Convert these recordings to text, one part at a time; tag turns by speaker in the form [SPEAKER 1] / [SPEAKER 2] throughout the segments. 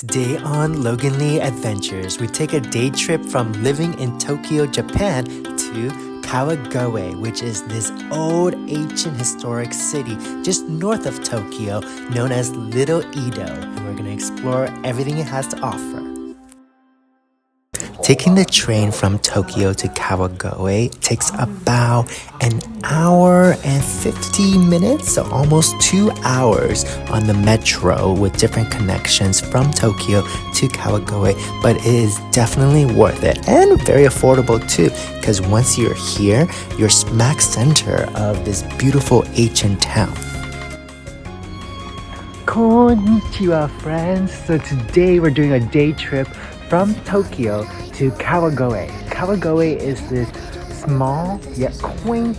[SPEAKER 1] Today on Logan Lee Adventures, we take a day trip from living in Tokyo, Japan to Kawagoe, which is this old ancient historic city just north of Tokyo known as Little Edo, and we're going to explore everything it has to offer. Taking the train from Tokyo to Kawagoe takes about an hour and 15 minutes, so almost 2 hours on the metro with different connections from Tokyo to Kawagoe, but it is definitely worth it and very affordable too, because once you're here, you're smack center of this beautiful ancient town. Konnichiwa, friends. So today we're doing a day trip from Tokyo to Kawagoe. Kawagoe is this small yet quaint,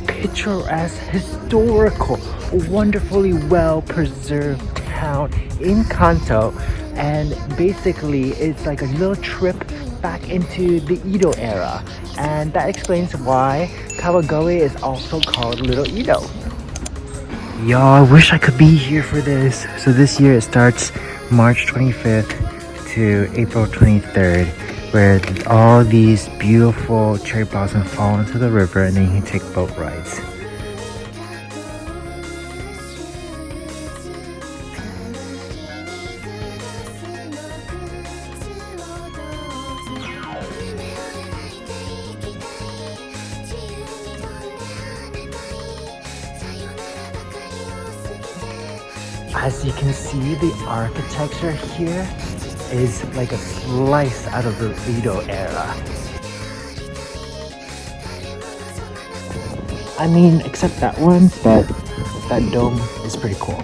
[SPEAKER 1] picturesque, historical, wonderfully well-preserved town in Kanto, and basically it's like a little trip back into the Edo era, and that explains why Kawagoe is also called Little Edo. Y'all, I wish I could be here for this. So this year it starts March 25th to April 23rd, where all these beautiful cherry blossoms fall into the river and then you can take boat rides. As you can see, the architecture here is like a slice out of the Edo era. I mean, except that one, but that dome is pretty cool.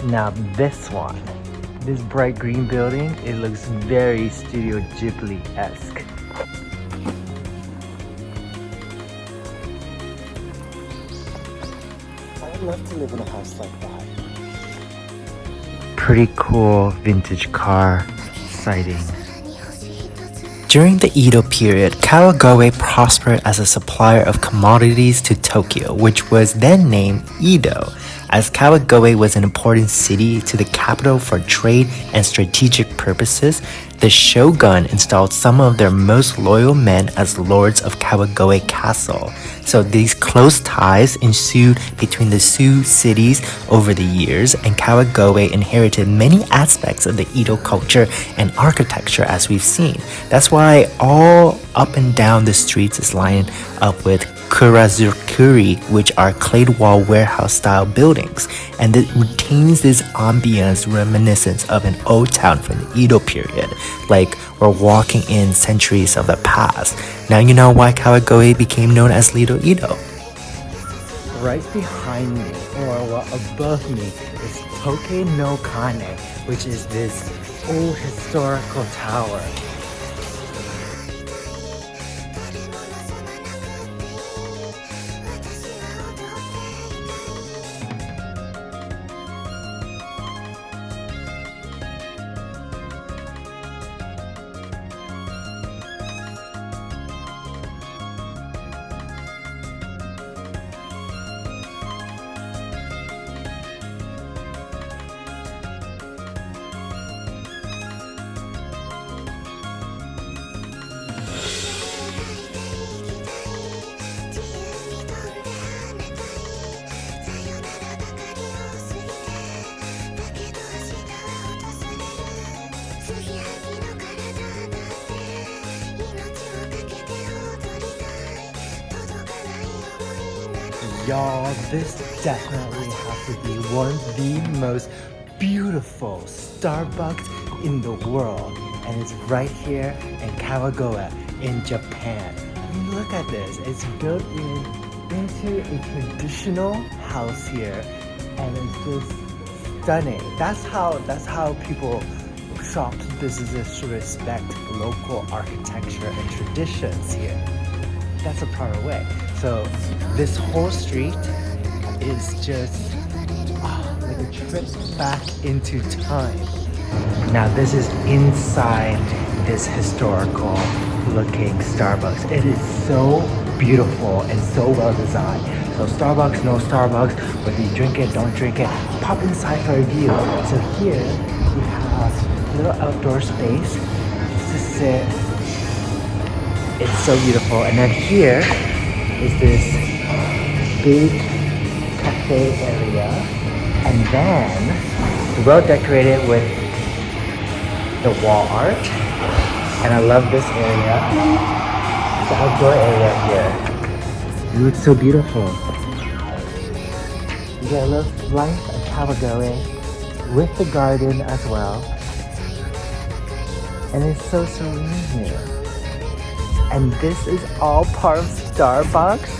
[SPEAKER 1] Now this one, this bright green building, it looks very Studio Ghibli-esque. I'd love to live in a house like that. Pretty cool vintage car sighting. During the Edo period, Kawagoe prospered as a supplier of commodities to Tokyo, which was then named Edo, as Kawagoe was an important city to the capital for trade and strategic purposes. The shogun installed some of their most loyal men as lords of Kawagoe Castle. So these close ties ensued between the two cities over the years, and Kawagoe inherited many aspects of the Edo culture and architecture as we've seen. That's why all up and down the streets is lined up with Kurazukuri, which are clay wall warehouse style buildings, and it retains this ambience reminiscent of an old town from the Edo period, like we're walking in centuries of the past. Now you know why Kawagoe became known as Little Edo. Right behind me, or above me, is Toke no Kane, which is this old historical tower. Y'all, this definitely has to be one of the most beautiful Starbucks in the world, and it's right here in Kawagoe in Japan. I mean, look at this. It's built into a traditional house here, and it's just stunning. That's how people shops, businesses respect local architecture and traditions here. That's a proper way. So this whole street is just like a trip back into time. Now this is inside this historical looking Starbucks. It is so beautiful and so well designed. So Starbucks, no Starbucks, whether you drink it, don't drink it, pop inside for a view. So here we have a little outdoor space just to sit. It's so beautiful. And then here is this big cafe area. And then well decorated with the wall art. And I love this area. The outdoor area here. It looks so beautiful. You get a little life of Kawagoe with the garden as well. And it's so serene here. And this is all part of Starbucks.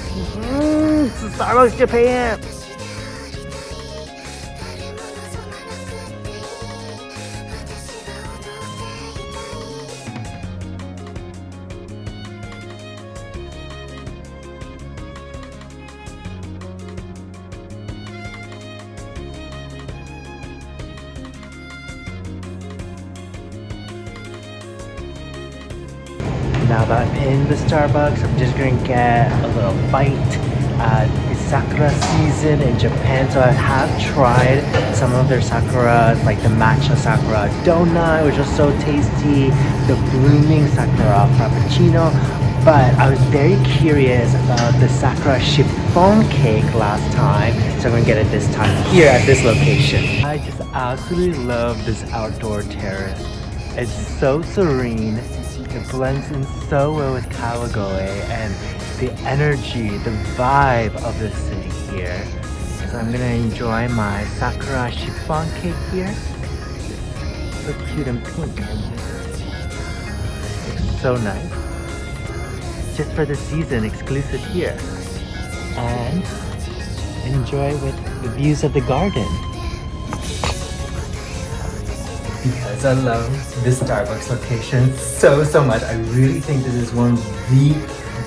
[SPEAKER 1] It's Starbucks Japan! Now that I'm in the Starbucks, I'm just gonna get a little bite. It's Sakura season in Japan, so I have tried some of their Sakura, like the matcha Sakura donut, which was so tasty, the blooming Sakura Frappuccino, but I was very curious about the Sakura chiffon cake last time, so I'm gonna get it this time here at this location. I just absolutely love this outdoor terrace. It's so serene. It blends in so well with Kawagoe and the energy, the vibe of the city here. So I'm gonna enjoy my Sakura chiffon cake here. So cute and pink. It's so nice. Just for the season, exclusive here. And enjoy with the views of the garden. Because I love this Starbucks location so much. I really think this is one of the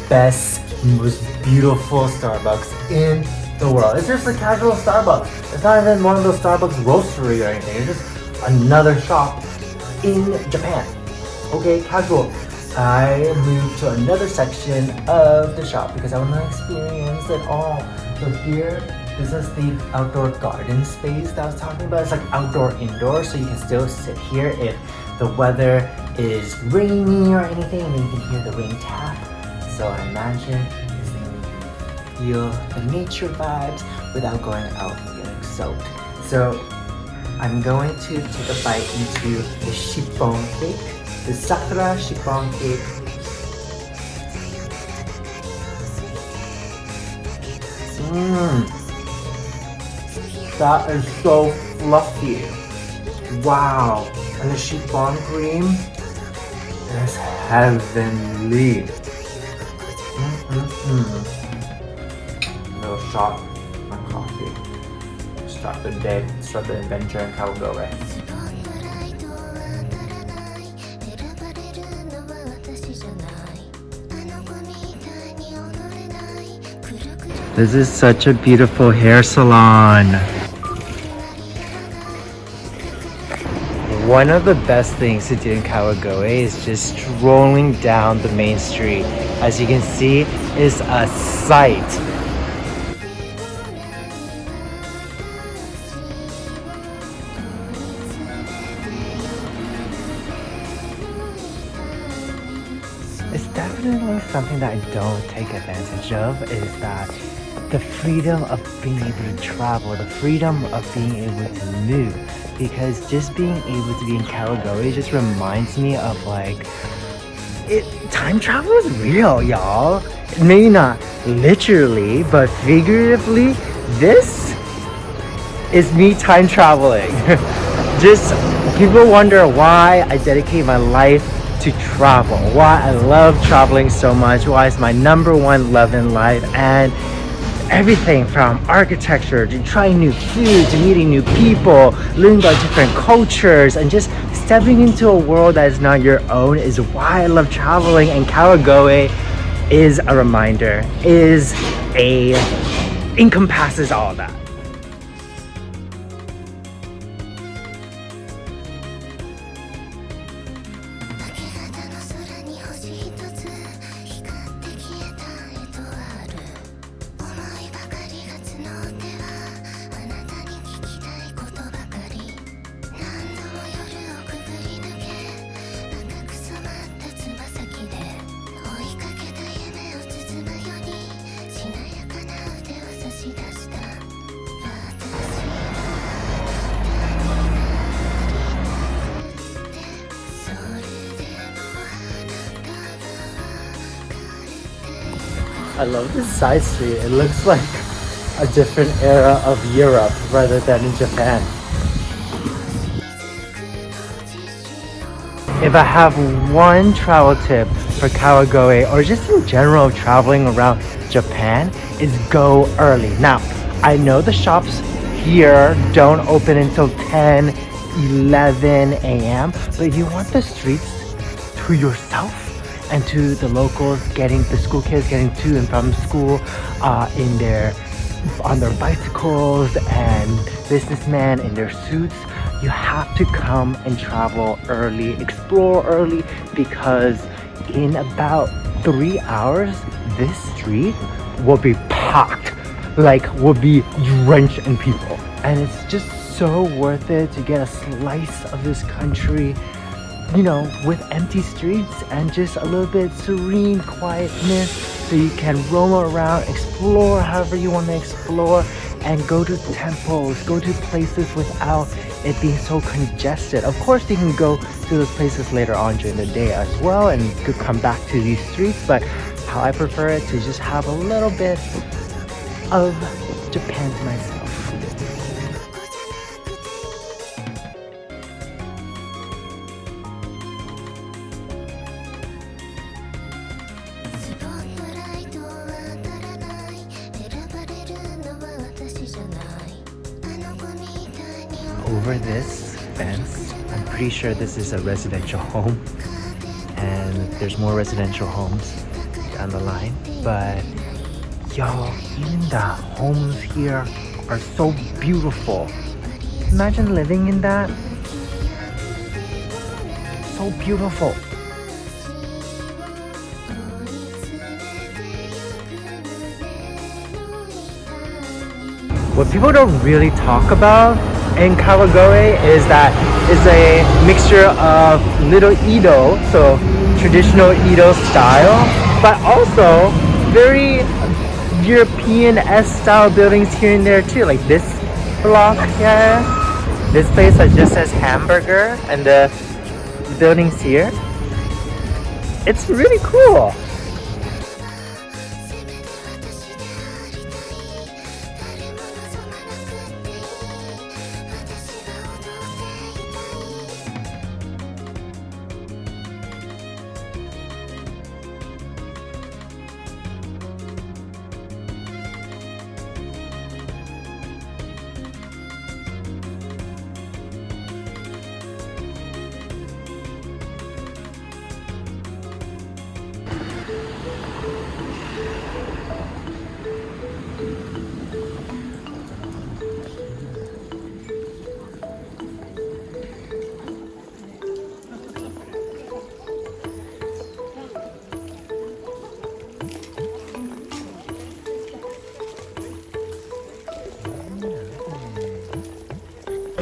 [SPEAKER 1] best, most beautiful Starbucks in the world. It's just a casual Starbucks. It's not even one of those Starbucks roastery or anything. It's just another shop in Japan. Okay, casual. I moved to another section of the shop because I want to experience it all. So here, this is the outdoor garden space that I was talking about. It's like outdoor indoor, so you can still sit here if the weather is rainy or anything, and then you can hear the rain tap. So I imagine it's going to feel the nature vibes without going out and getting soaked. So I'm going to take a bite into the chiffon cake, the Sakura chiffon cake. That is so fluffy. Wow. And the chiffon cream is heavenly. Little shot of coffee. Start the day, start the adventure in Kawagoe. This is such a beautiful hair salon. One of the best things to do in Kawagoe is just strolling down the main street. As you can see, it's a sight. It's definitely something that I don't take advantage of, is that the freedom of being able to travel, the freedom of being able to move. Because just being able to be in Kawagoe just reminds me of time travel is real, y'all. Maybe not literally, but figuratively, this is me time traveling. Just people wonder why I dedicate my life to travel, why I love traveling so much, why it's my #1 love in life, and everything from architecture to trying new food to meeting new people, learning about different cultures, and just stepping into a world that is not your own is why I love traveling. And Kawagoe is a reminder, encompasses all that. I love this side street. It looks like a different era of Europe rather than in Japan. If I have one travel tip for Kawagoe or just in general traveling around Japan, is go early. Now, I know the shops here don't open until 10, 11 a.m. but if you want the streets to yourself and to the locals, getting the school kids getting to and from school on their bicycles, and businessmen in their suits, you have to come and travel early, explore early, because in about 3 hours this street will be packed, like will be drenched in people, and it's just so worth it to get a slice of this country, you know, with empty streets and just a little bit serene quietness, so you can roam around, explore however you want to explore, and go to temples, go to places without it being so congested. Of course, you can go to those places later on during the day as well and could come back to these streets, but how I prefer it to just have a little bit of Japan to myself. Over this fence, I'm pretty sure this is a residential home, and there's more residential homes down the line, but yo, even the homes here are so beautiful. Imagine living in that. So beautiful. What people don't really talk about in Kawagoe is that it's a mixture of Little Edo, so traditional Edo style, but also very European-esque style buildings here and there too, like this block here. This place that just says hamburger, and the buildings here. It's really cool.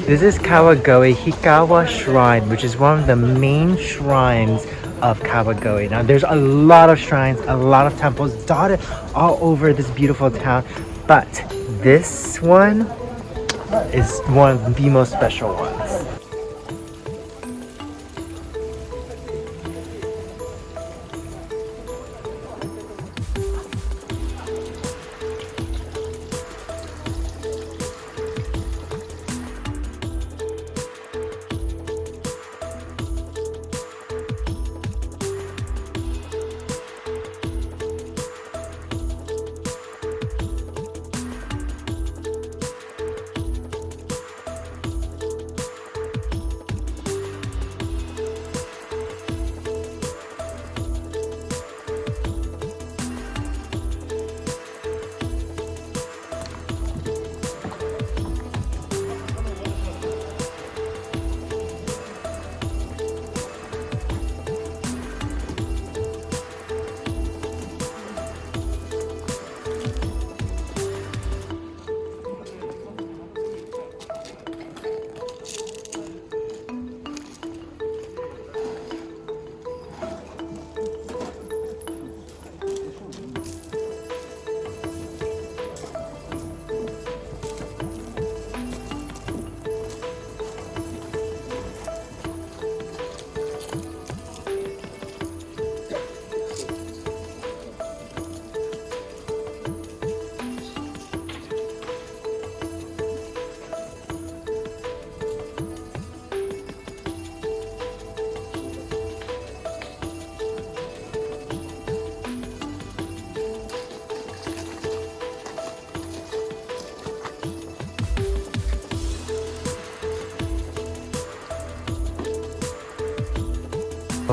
[SPEAKER 1] This is Kawagoe Hikawa Shrine, which is one of the main shrines of Kawagoe. Now there's a lot of shrines, a lot of temples dotted all over this beautiful town, but this one is one of the most special ones.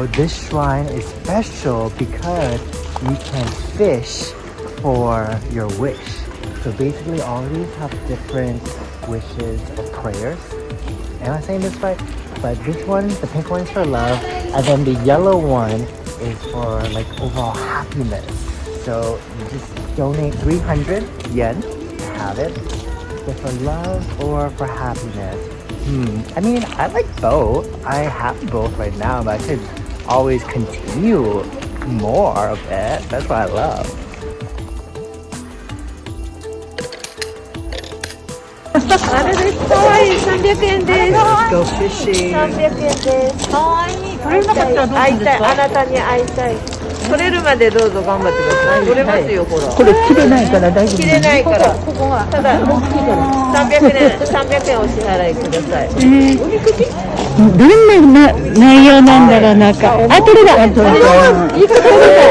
[SPEAKER 1] This shrine is special because you can fish for your wish. So basically all of these have different wishes or prayers. Am I saying this right? But this one, the pink one is for love, and then the yellow one is for like overall happiness. So you just donate 300 yen to have it. So for love or for happiness. I mean, I like both. I have both right now, but I could always continue more of it. That's what I love. Let's go fishing.
[SPEAKER 2] 取れるまでどうぞ頑張ってください。取れますよ、ほら。
[SPEAKER 3] これ切れないから大丈夫。
[SPEAKER 2] 切れないから。ここが。ただ300円お支払いください。
[SPEAKER 3] どんな内容なんだろう、なんか。あ、取れた。いい子取れた。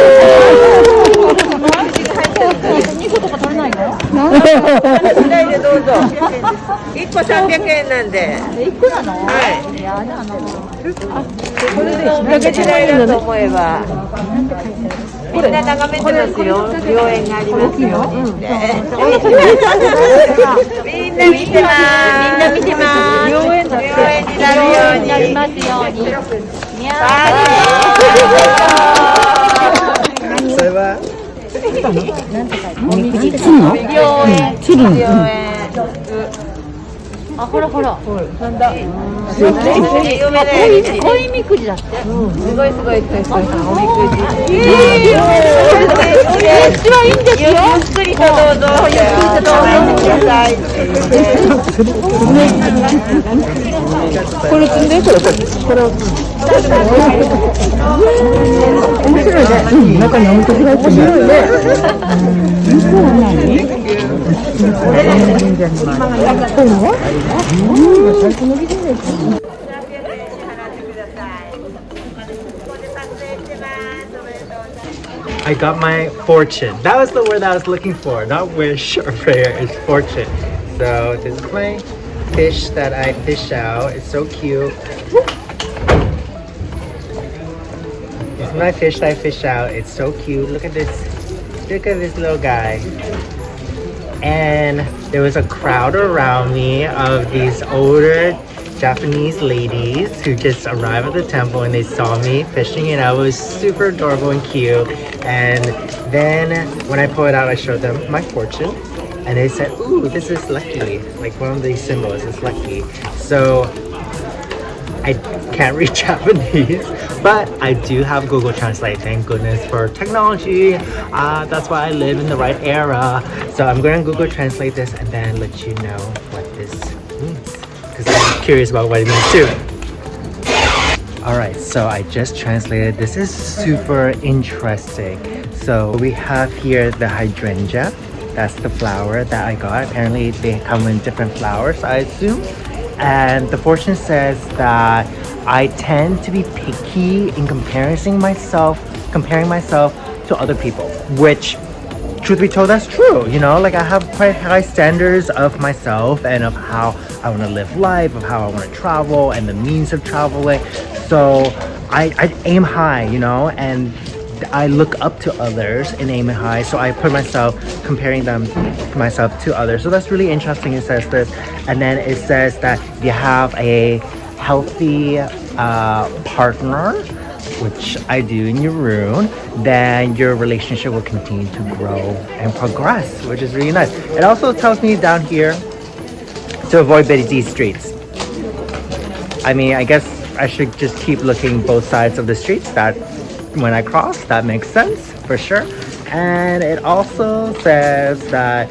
[SPEAKER 3] 2個とか取れないの？
[SPEAKER 2] 取れないでどうぞ。1個300円なんで。
[SPEAKER 3] 1個なの？
[SPEAKER 2] はい。
[SPEAKER 3] やだな。
[SPEAKER 2] これで引っ掛けだと思えば。みんな眺めてますよ。良縁がありますようにって。みんな見てます。みんな見てます。良縁になるように。なりますように。
[SPEAKER 1] それは
[SPEAKER 2] 良縁。あ、ほらほら。なんだ。恋みくじだって。すごいすごいすごいすごい。おみくじ。一番いいんですよ。ゆっくりとどうぞ。ゆっくりとどうぞ。ください。
[SPEAKER 3] これ積んで、これ。面白いね。中におみくじが入ってる。面白いね。そうなの？I
[SPEAKER 1] got my fortune. That was the word I was looking for. Not wish or prayer, it's fortune. So this is my fish that I fish out. It's so cute. This is my fish that I fish out. It's so cute. Look at this. Look at this little guy. And there was a crowd around me of these older Japanese ladies who just arrived at the temple and they saw me fishing, and I was super adorable and cute. And then when I pulled it out, I showed them my fortune and they said, ooh, this is lucky. Like one of these symbols is lucky. So I can't read Japanese, but I do have Google Translate. Thank goodness for technology. That's why I live in the right era. So I'm going to Google Translate this and then let you know what this means, because I'm curious about what it means too. Alright, so I just translated. This is super interesting. So we have here the hydrangea. That's the flower that I got. Apparently they come in different flowers, I assume. And the fortune says that I tend to be picky in comparing myself to other people, which, truth be told, that's true. You know, like I have quite high standards of myself and of how I want to live life, of how I want to travel and the means of traveling. So I aim high, you know, and I look up to others and aim high. So I put myself, comparing myself to others. So that's really interesting. It says this. And then it says that if you have a healthy partner, which I do in your room, then your relationship will continue to grow and progress, which is really nice. It also tells me down here to avoid busy streets. I mean, I guess I should just keep looking both sides of the streets. That when I cross, that makes sense for sure. And it also says that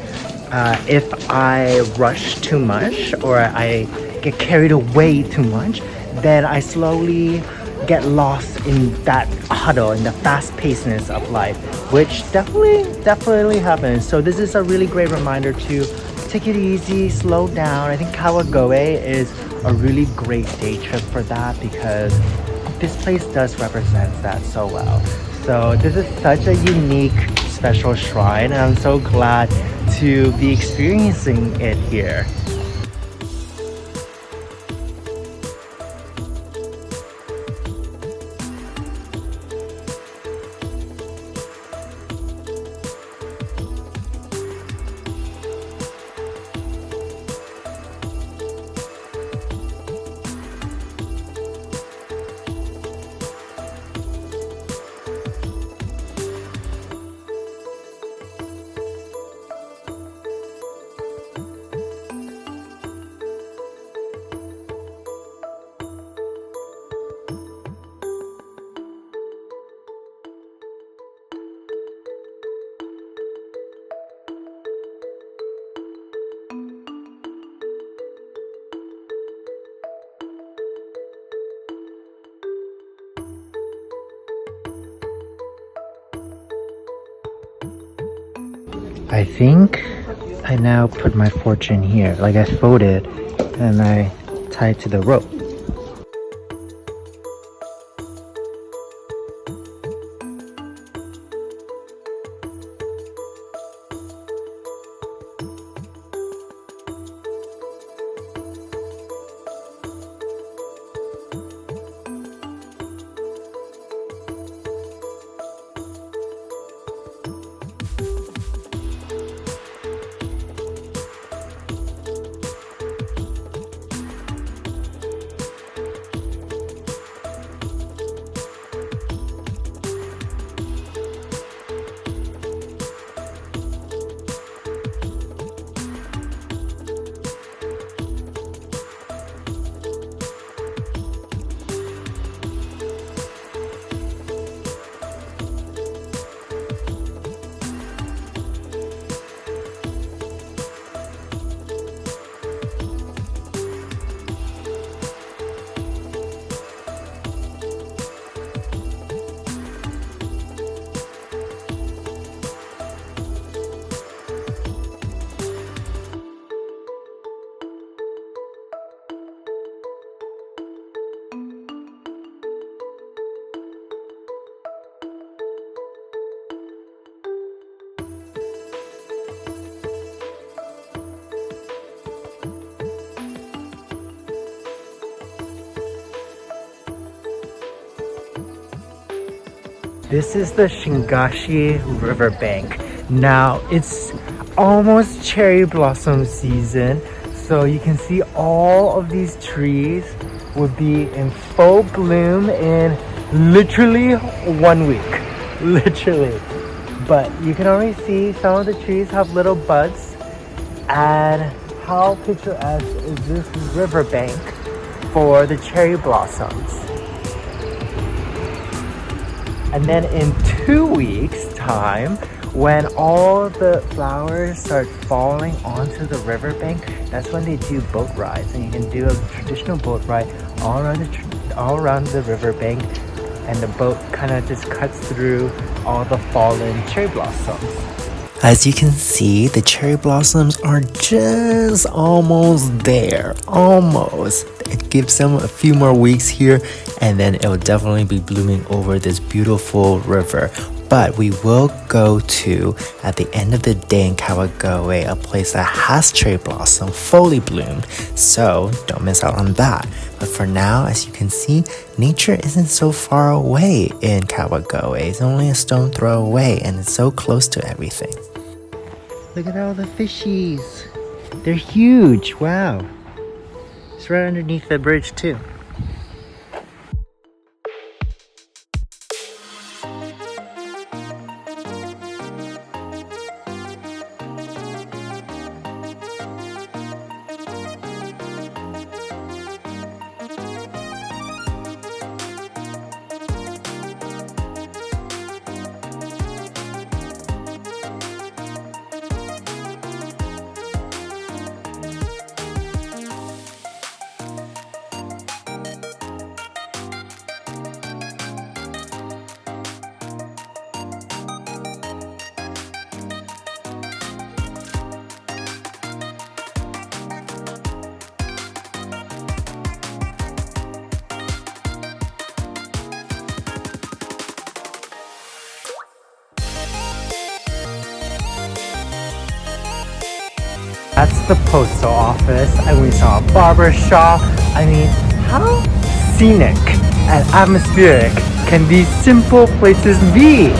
[SPEAKER 1] if I rush too much or I get carried away too much, then I slowly get lost in that huddle, in the fast-pacedness of life, which definitely happens. So this is a really great reminder to take it easy, slow down. I think Kawagoe is a really great day trip for that, because this place does represent that so well. So this is such a unique, special shrine, and I'm so glad to be experiencing it here. I think I now put my fortune here. Like I fold it and I tie it to the rope. This is the Shingashi riverbank. Now it's almost cherry blossom season, so you can see all of these trees would be in full bloom in literally 1 week. Literally. But you can already see some of the trees have little buds. And how picturesque is this riverbank for the cherry blossoms? And then in 2 weeks time, when all the flowers start falling onto the riverbank, that's when they do boat rides. And you can do a traditional boat ride all around the riverbank, and the boat kind of just cuts through all the fallen cherry blossoms. As you can see, the cherry blossoms are just almost there. Almost. It gives them a few more weeks here, and then it will definitely be blooming over this beautiful river. But we will go to, at the end of the day in Kawagoe, a place that has cherry blossom fully bloomed. So don't miss out on that. But for now, as you can see, nature isn't so far away in Kawagoe. It's only a stone throw away, and it's so close to everything. Look at all the fishies. They're huge. Wow. It's right underneath the bridge too. That's the postal office, and we saw a barber shop. I mean, how scenic and atmospheric can these simple places be?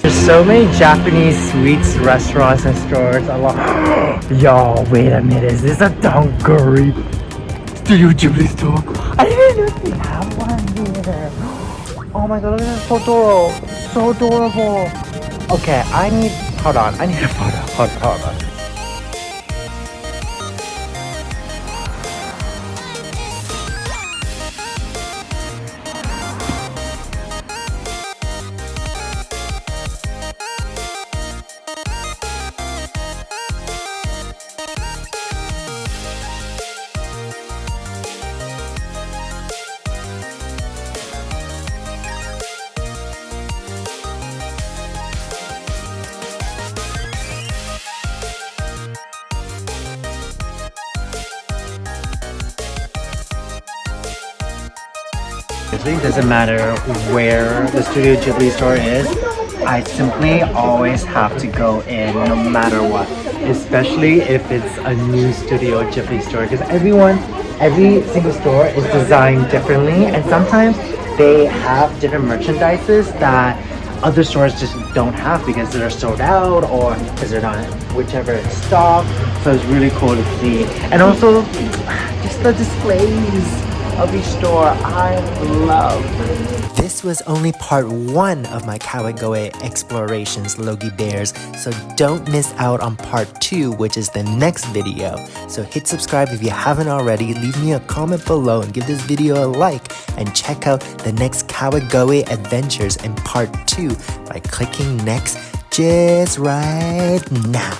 [SPEAKER 1] There's so many Japanese sweets, restaurants, and stores along. Yo, wait a minute. Is this a Donguri Studio Ghibli store? I didn't know they have one here. Oh my god, look at that Totoro. So adorable. Okay, hold on. I need a photo. Hold on. It doesn't matter where the Studio Ghibli store is, I simply always have to go in no matter what, especially if it's a new Studio Ghibli store, because every single store is designed differently, and sometimes they have different merchandises that other stores just don't have because they're sold out or because they're not whichever is stock. So it's really cool to see, and also just the displays of each store I love. This was only part 1 of my Kawagoe explorations, Logie Bears, so don't miss out on part 2, which is the next video. So hit subscribe if you haven't already, leave me a comment below and give this video a like, and check out the next Kawagoe adventures in part 2 by clicking next just right now.